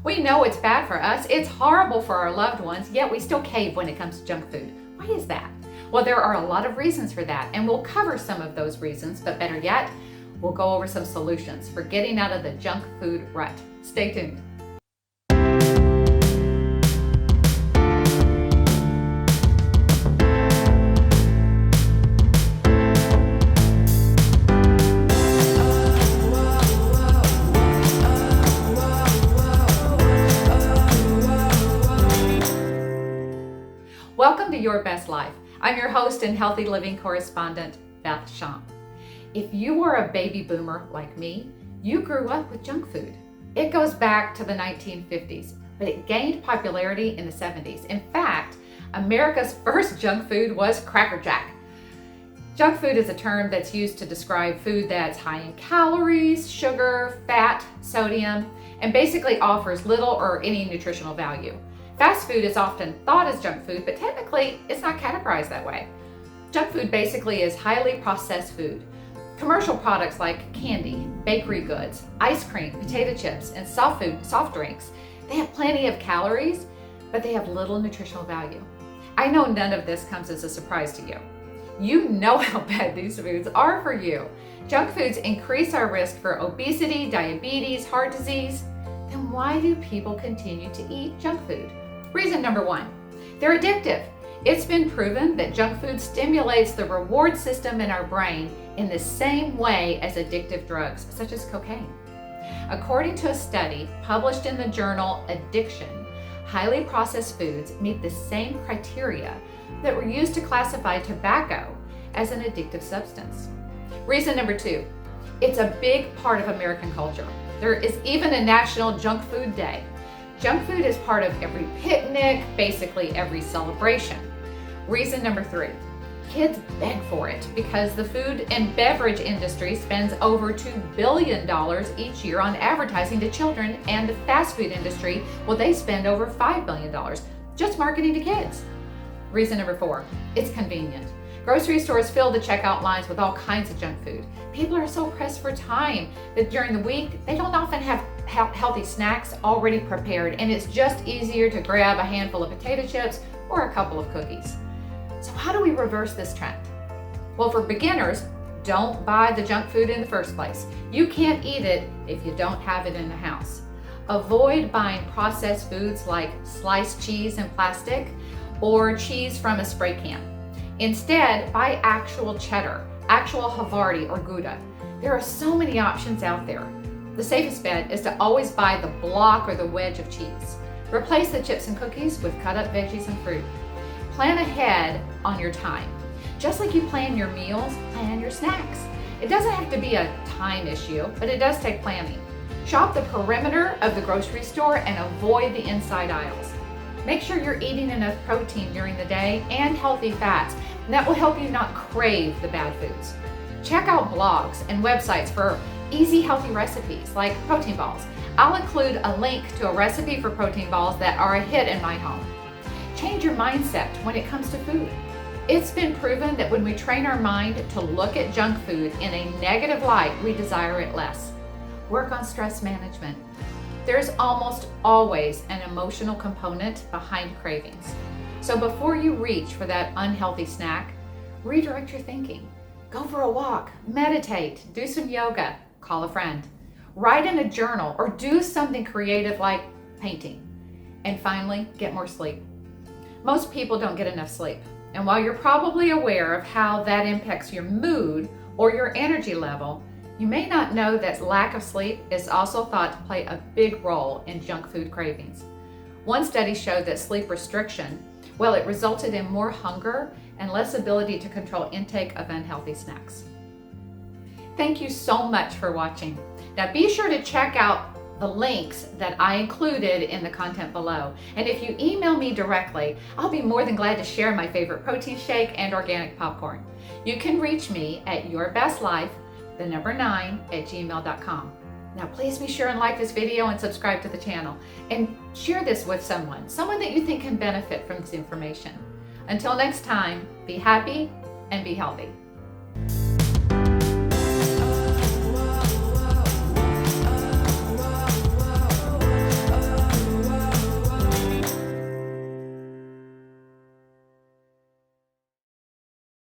We know it's bad for us, it's horrible for our loved ones, yet we still cave when it comes to junk food. Why is that? Well, there are a lot of reasons for that, and we'll cover some of those reasons, but better yet, we'll go over some solutions for getting out of the junk food rut. Stay tuned. Welcome to Your Best Life. I'm your host and healthy living correspondent, Beth Schomp. If you were a baby boomer like me, you grew up with junk food. It goes back to the 1950s, but it gained popularity in the 70s. In fact, America's first junk food was Cracker Jack. Junk food is a term that's used to describe food that's high in calories, sugar, fat, sodium, and basically offers little or any nutritional value. Fast food is often thought as junk food, but technically it's not categorized that way. Junk food basically is highly processed food. Commercial products like candy, bakery goods, ice cream, potato chips, and soft drinks, they have plenty of calories, but they have little nutritional value. I know none of this comes as a surprise to you. You know how bad these foods are for you. Junk foods increase our risk for obesity, diabetes, heart disease. Then why do people continue to eat junk food? Reason number one, they're addictive. It's been proven that junk food stimulates the reward system in our brain in the same way as addictive drugs, such as cocaine. According to a study published in the journal Addiction, highly processed foods meet the same criteria that were used to classify tobacco as an addictive substance. Reason number two, it's a big part of American culture. There is even a National Junk Food Day. Junk food is part of every picnic, basically every celebration. Reason number three, kids beg for it because the food and beverage industry spends over $2 billion each year on advertising to children, and the fast food industry, well, they spend over $5 billion just marketing to kids. Reason number four, it's convenient. Grocery stores fill the checkout lines with all kinds of junk food. People are so pressed for time that during the week, they don't often have healthy snacks already prepared, and it's just easier to grab a handful of potato chips or a couple of cookies. So how do we reverse this trend? Well, for beginners, don't buy the junk food in the first place. You can't eat it if you don't have it in the house. Avoid buying processed foods like sliced cheese in plastic or cheese from a spray can. Instead, buy actual cheddar, actual Havarti or Gouda. There are so many options out there. The safest bet is to always buy the block or the wedge of cheese. Replace the chips and cookies with cut up veggies and fruit. Plan ahead on your time. Just like you plan your meals, plan your snacks. It doesn't have to be a time issue, but it does take planning. Shop the perimeter of the grocery store and avoid the inside aisles. Make sure you're eating enough protein during the day and healthy fats. And that will help you not crave the bad foods. Check out blogs and websites for easy, healthy recipes like protein balls. I'll include a link to a recipe for protein balls that are a hit in my home. Change your mindset when it comes to food. It's been proven that when we train our mind to look at junk food in a negative light, we desire it less. Work on stress management. There's almost always an emotional component behind cravings. So before you reach for that unhealthy snack, redirect your thinking. Go for a walk, meditate, do some yoga, call a friend, write in a journal, or do something creative like painting. And finally, get more sleep. Most people don't get enough sleep. And while you're probably aware of how that impacts your mood or your energy level, you may not know that lack of sleep is also thought to play a big role in junk food cravings. One study showed that sleep restriction, well, it resulted in more hunger and less ability to control intake of unhealthy snacks. Thank you so much for watching. Now be sure to check out the links that I included in the content below. And if you email me directly, I'll be more than glad to share my favorite protein shake and organic popcorn. You can reach me at yourbestlife9@gmail.com. Now please be sure and like this video and subscribe to the channel, and share this with someone that you think can benefit from this information. Until next time, be happy and be healthy.